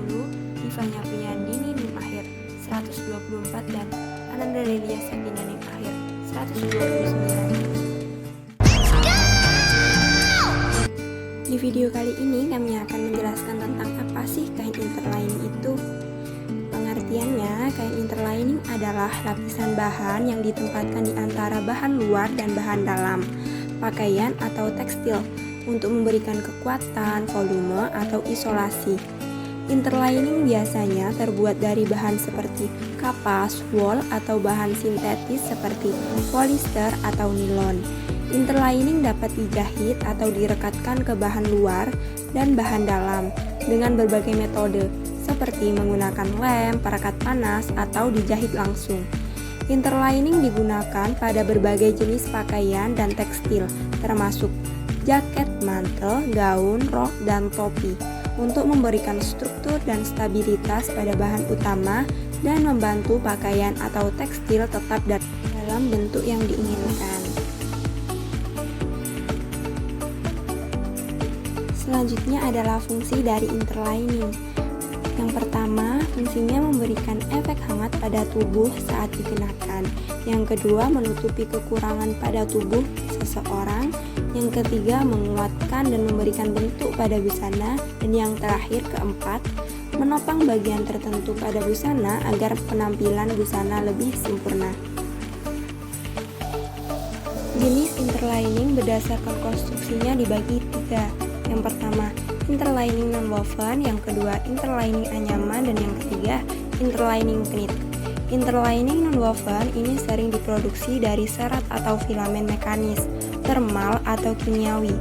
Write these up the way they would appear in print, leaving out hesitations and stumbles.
Divanya Priyandini NIM akhir 124 dan Ananda Delia Sakina NIM akhir 129. Di video kali ini kami akan menjelaskan tentang apa sih kain interlining itu. Pengertiannya, kain interlining adalah lapisan bahan yang ditempatkan di antara bahan luar dan bahan dalam pakaian atau tekstil untuk memberikan kekuatan, volume, atau isolasi. Interlining biasanya terbuat dari bahan seperti kapas, wool, atau bahan sintetis seperti polyester atau nilon. Interlining dapat dijahit atau direkatkan ke bahan luar dan bahan dalam dengan berbagai metode, seperti menggunakan lem, perekat panas, atau dijahit langsung. Interlining digunakan pada berbagai jenis pakaian dan tekstil, termasuk jaket, mantel, gaun, rok, dan topi, untuk memberikan struktur dan stabilitas pada bahan utama dan membantu pakaian atau tekstil tetap dalam bentuk yang diinginkan. Selanjutnya adalah fungsi dari interlining. Yang pertama, fungsinya memberikan efek hangat pada tubuh saat dikenakan. Yang kedua, menutupi kekurangan pada tubuh seseorang. Yang ketiga, menguatkan dan memberikan bentuk pada busana. Dan yang terakhir, keempat, menopang bagian tertentu pada busana agar penampilan busana lebih sempurna. Jenis interlining berdasarkan konstruksinya dibagi tiga. Yang pertama, interlining nonwoven, yang kedua, interlining anyaman, dan yang ketiga, interlining knit. Interlining nonwoven ini sering diproduksi dari serat atau filamen mekanis, termal, atau kimiawi.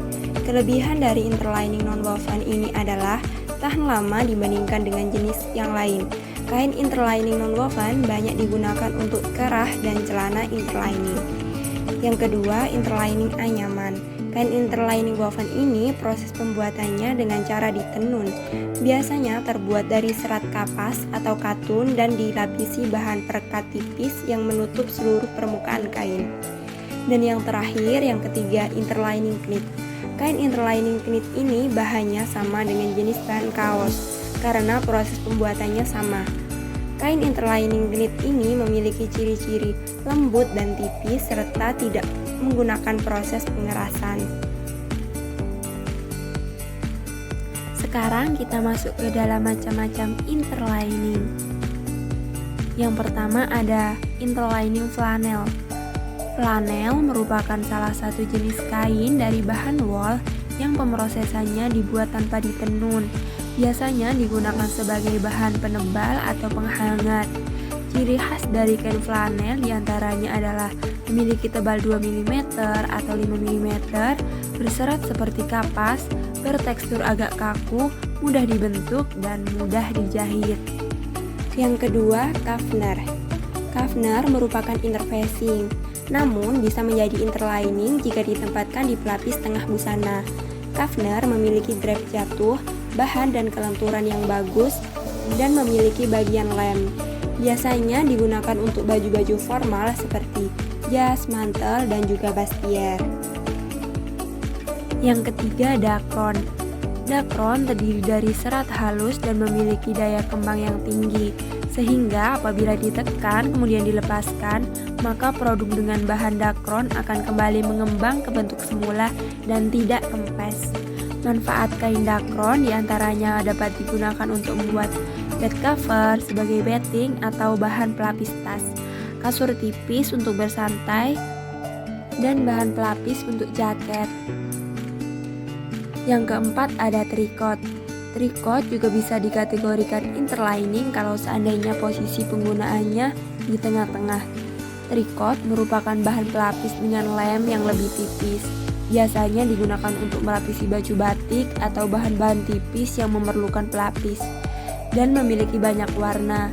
Kelebihan dari interlining nonwoven ini adalah tahan lama dibandingkan dengan jenis yang lain. Kain interlining nonwoven banyak digunakan untuk kerah dan celana interlining. Yang kedua, interlining anyaman. Kain interlining woven ini proses pembuatannya dengan cara ditenun. Biasanya terbuat dari serat kapas atau katun dan dilapisi bahan perekat tipis yang menutup seluruh permukaan kain. Dan yang terakhir, yang ketiga, interlining knit. Kain interlining knit ini bahannya sama dengan jenis bahan kaos karena proses pembuatannya sama. Kain interlining knit ini memiliki ciri-ciri lembut dan tipis serta tidak menggunakan proses pengerasan. Sekarang kita masuk ke dalam macam-macam interlining. Yang pertama ada interlining flanel. Flanel merupakan salah satu jenis kain dari bahan wool yang pemrosesannya dibuat tanpa ditenun. Biasanya digunakan sebagai bahan penebal atau penghangat. Ciri khas dari kain flanel diantaranya adalah memiliki tebal 2 mm atau 5 mm, berserat seperti kapas, bertekstur agak kaku, mudah dibentuk, dan mudah dijahit. Yang kedua, kafner. Kafner merupakan interfacing, namun bisa menjadi interlining jika ditempatkan di pelapis tengah busana. Kafner memiliki drape jatuh, bahan dan kelenturan yang bagus, dan memiliki bagian lem. Biasanya digunakan untuk baju-baju formal seperti jas, mantel, dan juga bustier. Yang ketiga, dakron. Dakron terdiri dari serat halus dan memiliki daya kembang yang tinggi, sehingga apabila ditekan kemudian dilepaskan, maka produk dengan bahan dakron akan kembali mengembang ke bentuk semula dan tidak kempes. Manfaat kain dakron diantaranya dapat digunakan untuk membuat bed cover sebagai bedding atau bahan pelapis tas, kasur tipis untuk bersantai, dan bahan pelapis untuk jaket. Yang keempat ada tricot. Tricot juga bisa dikategorikan interlining kalau seandainya posisi penggunaannya di tengah-tengah. Tricot merupakan bahan pelapis dengan lem yang lebih tipis. Biasanya digunakan untuk melapisi baju batik atau bahan-bahan tipis yang memerlukan pelapis dan memiliki banyak warna.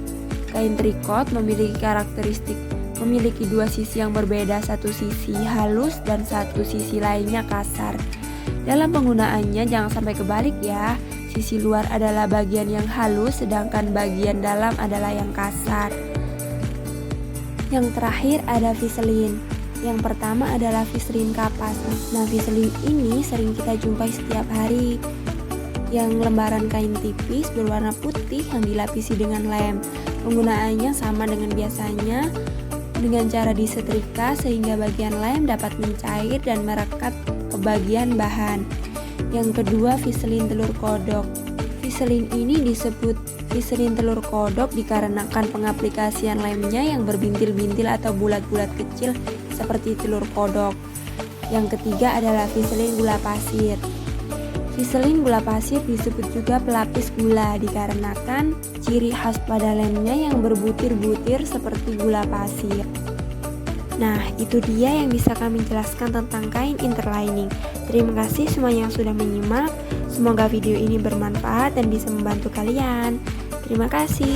Kain tricot memiliki karakteristik memiliki dua sisi yang berbeda, satu sisi halus dan satu sisi lainnya kasar. Dalam penggunaannya jangan sampai kebalik ya. Sisi luar adalah bagian yang halus sedangkan bagian dalam adalah yang kasar. Yang terakhir ada viselin. Yang pertama adalah viselin kapas. Nah, viselin ini sering kita jumpai setiap hari. yang lembaran kain tipis berwarna putih yang dilapisi dengan lem. Penggunaannya sama dengan biasanya, dengan cara disetrika sehingga bagian lem dapat mencair dan merekat ke bagian bahan. Yang kedua, Vaseline telur kodok. Vaseline ini disebut Vaseline telur kodok dikarenakan pengaplikasian lemnya yang berbintil-bintil atau bulat-bulat kecil seperti telur kodok. Yang ketiga adalah Vaseline gula pasir. Vaseline gula pasir disebut juga pelapis gula dikarenakan ciri khas pada lemnya yang berbutir-butir seperti gula pasir. Nah, itu dia yang bisa kami jelaskan tentang kain interlining. Terima kasih semuanya yang sudah menyimak. Semoga video ini bermanfaat dan bisa membantu kalian. Terima kasih.